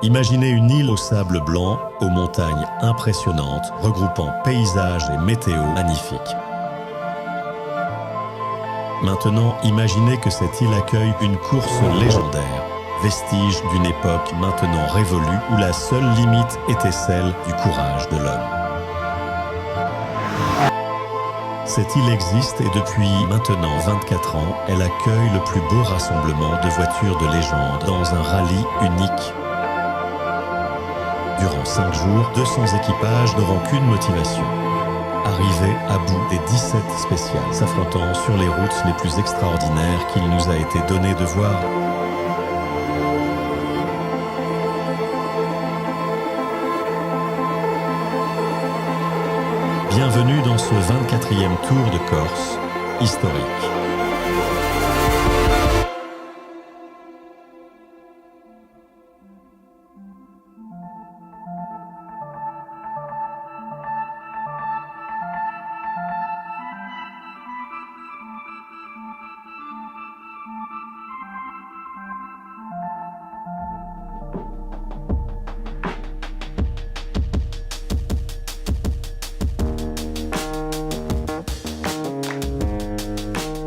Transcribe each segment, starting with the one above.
Imaginez une île au sable blanc, aux montagnes impressionnantes, regroupant paysages et météo magnifiques. Maintenant, imaginez que cette île accueille une course légendaire, vestige d'une époque maintenant révolue où la seule limite était celle du courage de l'homme. Cette île existe et depuis maintenant 24 ans, elle accueille le plus beau rassemblement de voitures de légende dans un rallye unique. Durant 5 jours, 200 équipages n'auront qu'une motivation. Arriver à bout des 17 spéciales s'affrontant sur les routes les plus extraordinaires qu'il nous a été donné de voir. Bienvenue dans ce 24e Tour de Corse historique.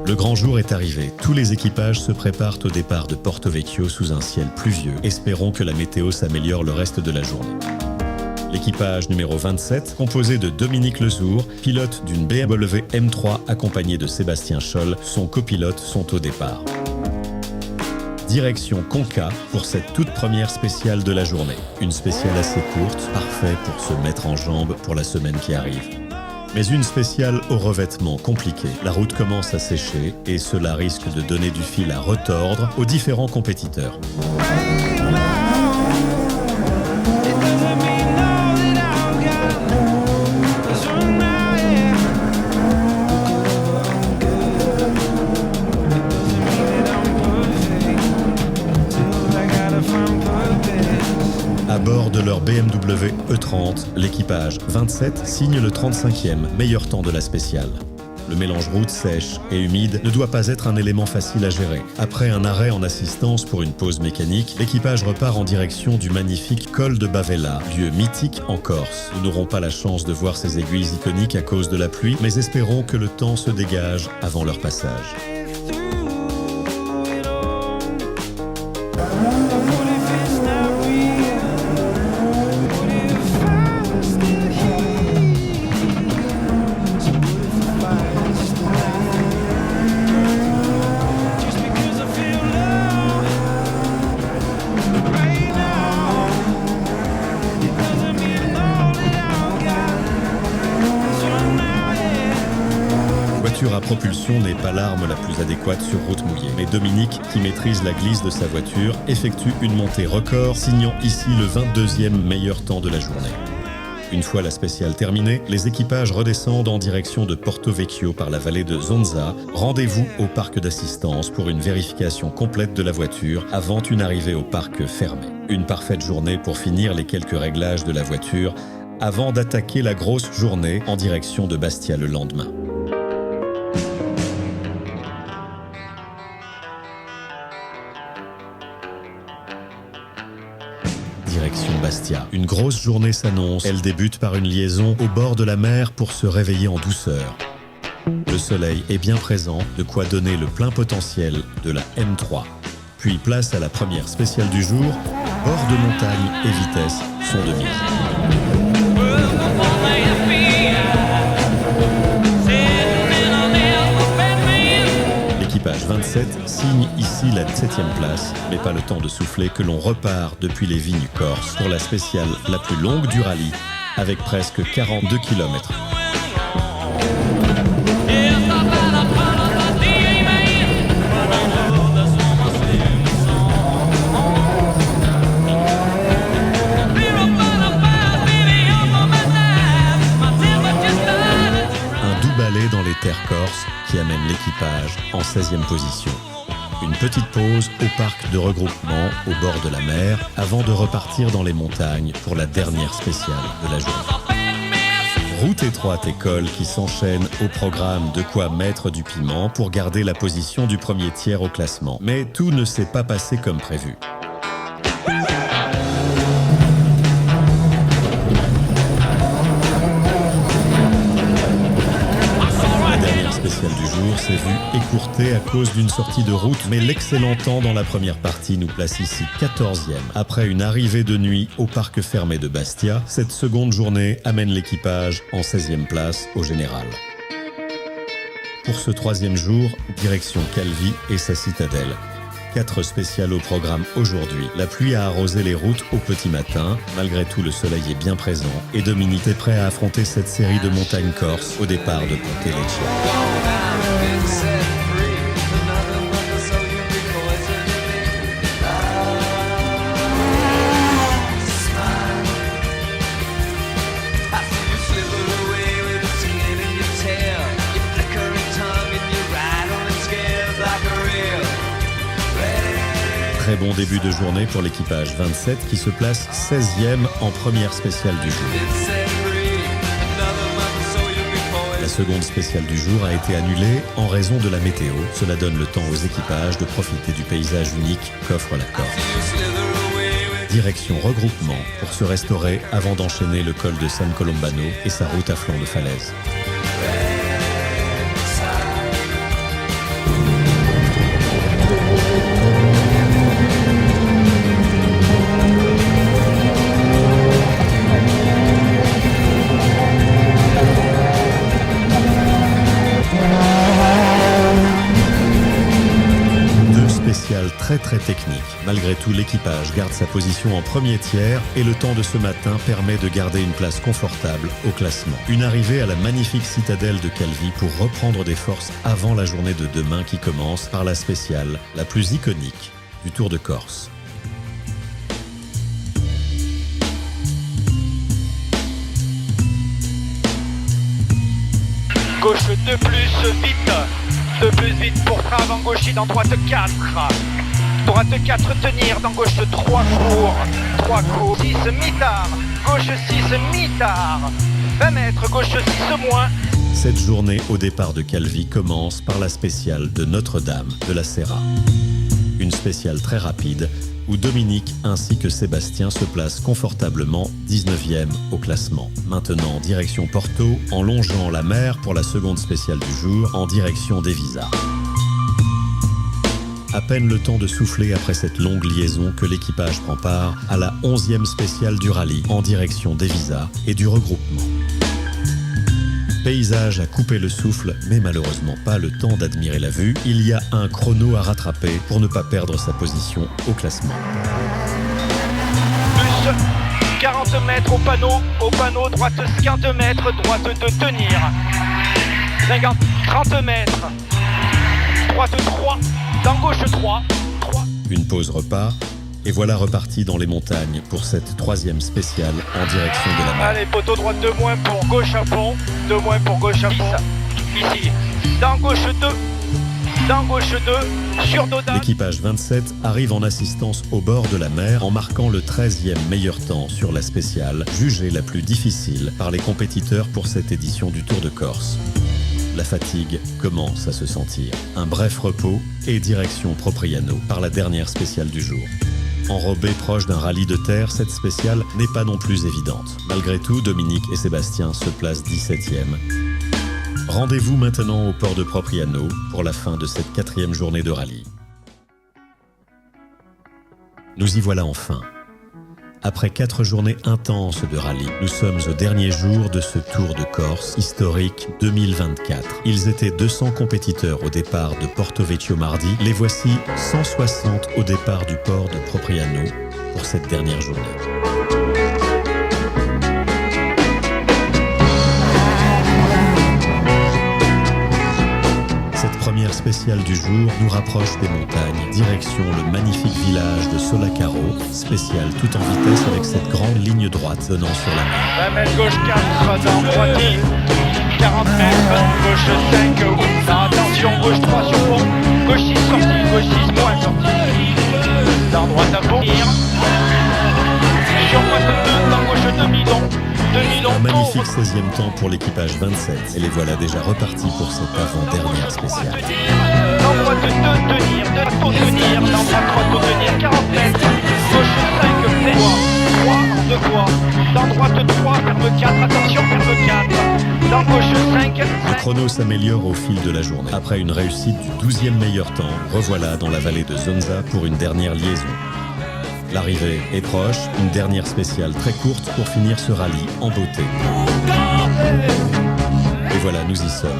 Le grand jour est arrivé. Tous les équipages se préparent au départ de Porto Vecchio sous un ciel pluvieux. Espérons que la météo s'améliore le reste de la journée. L'équipage numéro 27, composé de Dominique Lezour, pilote d'une BMW M3 accompagné de Sébastien Scholl, son copilote, sont au départ. Direction Conca pour cette toute première spéciale de la journée. Une spéciale assez courte, parfait pour se mettre en jambes pour la semaine qui arrive. Mais une spéciale au revêtement compliqué. La route commence à sécher et cela risque de donner du fil à retordre aux différents compétiteurs. À bord de leur BMW E30, l'équipage 27 signe le 35e meilleur temps de la spéciale. Le mélange route sèche et humide ne doit pas être un élément facile à gérer. Après un arrêt en assistance pour une pause mécanique, l'équipage repart en direction du magnifique col de Bavella, lieu mythique en Corse. Nous n'aurons pas la chance de voir ces aiguilles iconiques à cause de la pluie, mais espérons que le temps se dégage avant leur passage. La voiture à propulsion n'est pas l'arme la plus adéquate sur route mouillée. Mais Dominique, qui maîtrise la glisse de sa voiture, effectue une montée record, signant ici le 22e meilleur temps de la journée. Une fois la spéciale terminée, les équipages redescendent en direction de Porto Vecchio par la vallée de Zonza. Rendez-vous au parc d'assistance pour une vérification complète de la voiture avant une arrivée au parc fermé. Une parfaite journée pour finir les quelques réglages de la voiture avant d'attaquer la grosse journée en direction de Bastia le lendemain. Direction Bastia. Une grosse journée s'annonce. Elle débute par une liaison au bord de la mer pour se réveiller en douceur. Le soleil est bien présent, de quoi donner le plein potentiel de la M3. Puis place à la première spéciale du jour, bord de montagne et vitesse sont de mise. L'équipage 27 signe ici la 7e place, mais pas le temps de souffler que l'on repart depuis les vignes corses pour la spéciale la plus longue du rallye, avec presque 42 km. Dans les terres corses qui amène l'équipage en 16e position. Une petite pause au parc de regroupement au bord de la mer avant de repartir dans les montagnes pour la dernière spéciale de la journée. Route étroite et col qui s'enchaînent au programme, de quoi mettre du piment pour garder la position du premier tiers au classement. Mais tout ne s'est pas passé comme prévu. s'est vu écourté à cause d'une sortie de route, mais l'excellent temps dans la première partie nous place ici 14e. Après une arrivée de nuit au parc fermé de Bastia, cette seconde journée amène l'équipage en 16e place au général. Pour ce troisième jour, direction Calvi et sa citadelle. 4 spéciales au programme aujourd'hui. La pluie a arrosé les routes au petit matin. Malgré tout, le soleil est bien présent et Dominique est prêt à affronter cette série de montagnes corses au départ de Ponte-Lecce. Très bon début de journée pour l'équipage 27 qui se place 16e en première spéciale du jour. La seconde spéciale du jour a été annulée en raison de la météo. Cela donne le temps aux équipages de profiter du paysage unique qu'offre la Corse. Direction regroupement pour se restaurer avant d'enchaîner le col de San Colombano et sa route à flanc de falaise. Très technique. Malgré tout, l'équipage garde sa position en premier tiers et le temps de ce matin permet de garder une place confortable au classement. Une arrivée à la magnifique citadelle de Calvi pour reprendre des forces avant la journée de demain qui commence par la spéciale, la plus iconique du Tour de Corse. Gauche 2 plus vite, 2 plus vite pour frein avant gauchis dans droite 4. Droite 4 tenir dans gauche 3 cours, 6 mi-tard, gauche 6 mi-tard, 20 mètres, gauche 6 moins. Cette journée au départ de Calvi commence par la spéciale de Notre-Dame de la Serra. Une spéciale très rapide où Dominique ainsi que Sébastien se placent confortablement 19e au classement. Maintenant, direction Porto, en longeant la mer pour la seconde spéciale du jour, en direction d'Evisa. À peine le temps de souffler après cette longue liaison que l'équipage prend part à la 11e spéciale du rallye en direction d'Evisa et du regroupement. Paysage à couper le souffle, mais malheureusement pas le temps d'admirer la vue. Il y a un chrono à rattraper pour ne pas perdre sa position au classement. Plus 40 mètres au panneau, droite 50 mètres, droite de tenir. 50, 30 mètres, droite 3, dans gauche 3. Une pause repas. Et voilà reparti dans les montagnes pour cette troisième spéciale en direction de la mer. Allez, poteau droite 2 moins pour gauche à fond, 2 moins pour gauche à fond. Ici, dans gauche 2, sur Dodan. L'équipage 27 arrive en assistance au bord de la mer en marquant le 13e meilleur temps sur la spéciale, jugée la plus difficile par les compétiteurs pour cette édition du Tour de Corse. La fatigue commence à se sentir. Un bref repos et direction Propriano par la dernière spéciale du jour. Enrobée proche d'un rallye de terre, cette spéciale n'est pas non plus évidente. Malgré tout, Dominique et Sébastien se placent 17e. Rendez-vous maintenant au port de Propriano pour la fin de cette 4e journée de rallye. Nous y voilà enfin. Après 4 journées intenses de rallye, nous sommes au dernier jour de ce Tour de Corse historique 2024. Ils étaient 200 compétiteurs au départ de Porto Vecchio mardi. Les voici 160 au départ du port de Propriano pour cette dernière journée. Première spéciale du jour nous rapproche des montagnes, direction le magnifique village de Solacaro, spéciale tout en vitesse avec cette grande ligne droite donnant sur la mer. 20 mètres gauche 4, dans droite 40 mètres, gauche 5, attention, gauche 3 sur fond, gauche 6 sortie, gauche 6 moins sortie, dans droite à fond, sur droite 2, dans gauche 2 bidon. Un magnifique 16e temps pour l'équipage 27 et les voilà déjà repartis pour cette avant-dernière spéciale. Dans droite 2 tenir, dans droite 3 tenir, 40 mètres, gauche 5, 3, 2 quoi, dans droite 3, ferme 4, attention, ferme 4, dans gauche 5. Le chrono s'améliore au fil de la journée. Après une réussite du 12e meilleur temps, revoilà dans la vallée de Zonza pour une dernière liaison. L'arrivée est proche, une dernière spéciale très courte pour finir ce rallye en beauté. Et voilà, nous y sommes.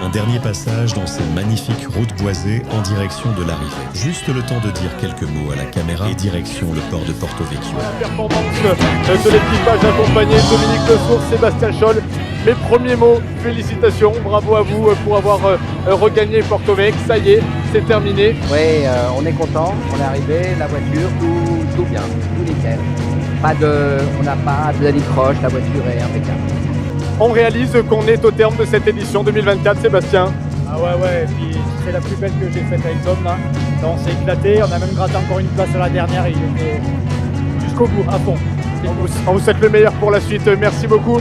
Un dernier passage dans ces magnifiques routes boisées en direction de l'arrivée. Juste le temps de dire quelques mots à la caméra et direction le port de Porto Vecchio. La performance de l'équipage accompagné de Dominique Lesourd, Sébastien Scholl. Mes premiers mots, félicitations, bravo à vous pour avoir regagné Porto Vecchio. Ça y est, c'est terminé. Oui, on est content, on est arrivé, la voiture, tout bien, tout nickel. On n'a pas d'anicroche, la voiture est impeccable. On réalise qu'on est au terme de cette édition 2024, Sébastien. Ah ouais, et puis c'est la plus belle que j'ai faite avec Tom là. Là, on s'est éclaté, on a même gratté encore une place à la dernière et il était jusqu'au bout, à fond. On vous souhaite le meilleur pour la suite, merci beaucoup.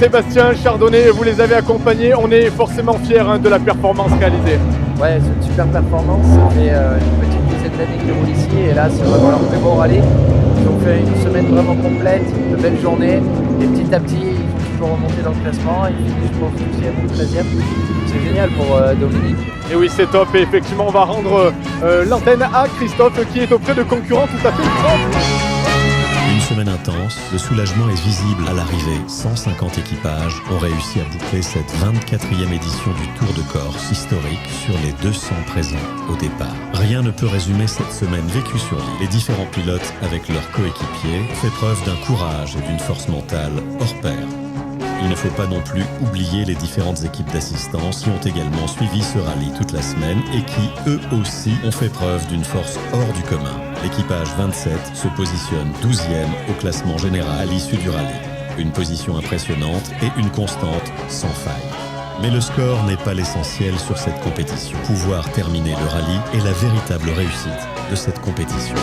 Sébastien, Chardonnay, vous les avez accompagnés, on est forcément fiers de la performance réalisée. Ouais, c'est une super performance, ça fait une petite dizaine d'années qu'ils roulent ici et là c'est vraiment leur plus beau rallye. Ils ont fait une semaine vraiment complète, de belles journées et petit à petit ils sont toujours remontés dans le classement, ils finissent je pense 12e ou 13e. C'est génial pour Dominique. Et oui, c'est top, et effectivement on va rendre l'antenne à Christophe qui est auprès de concurrents tout à fait propres. Une semaine intense, le soulagement est visible à l'arrivée. 150 équipages ont réussi à boucler cette 24e édition du Tour de Corse historique sur les 200 présents au départ. Rien ne peut résumer cette semaine vécue sur l'île. Les différents pilotes avec leurs coéquipiers font preuve d'un courage et d'une force mentale hors pair. Il ne faut pas non plus oublier les différentes équipes d'assistance qui ont également suivi ce rallye toute la semaine et qui, eux aussi, ont fait preuve d'une force hors du commun. L'équipage 27 se positionne 12e au classement général à l'issue du rallye. Une position impressionnante et une constante sans faille. Mais le score n'est pas l'essentiel sur cette compétition. Pouvoir terminer le rallye est la véritable réussite de cette compétition.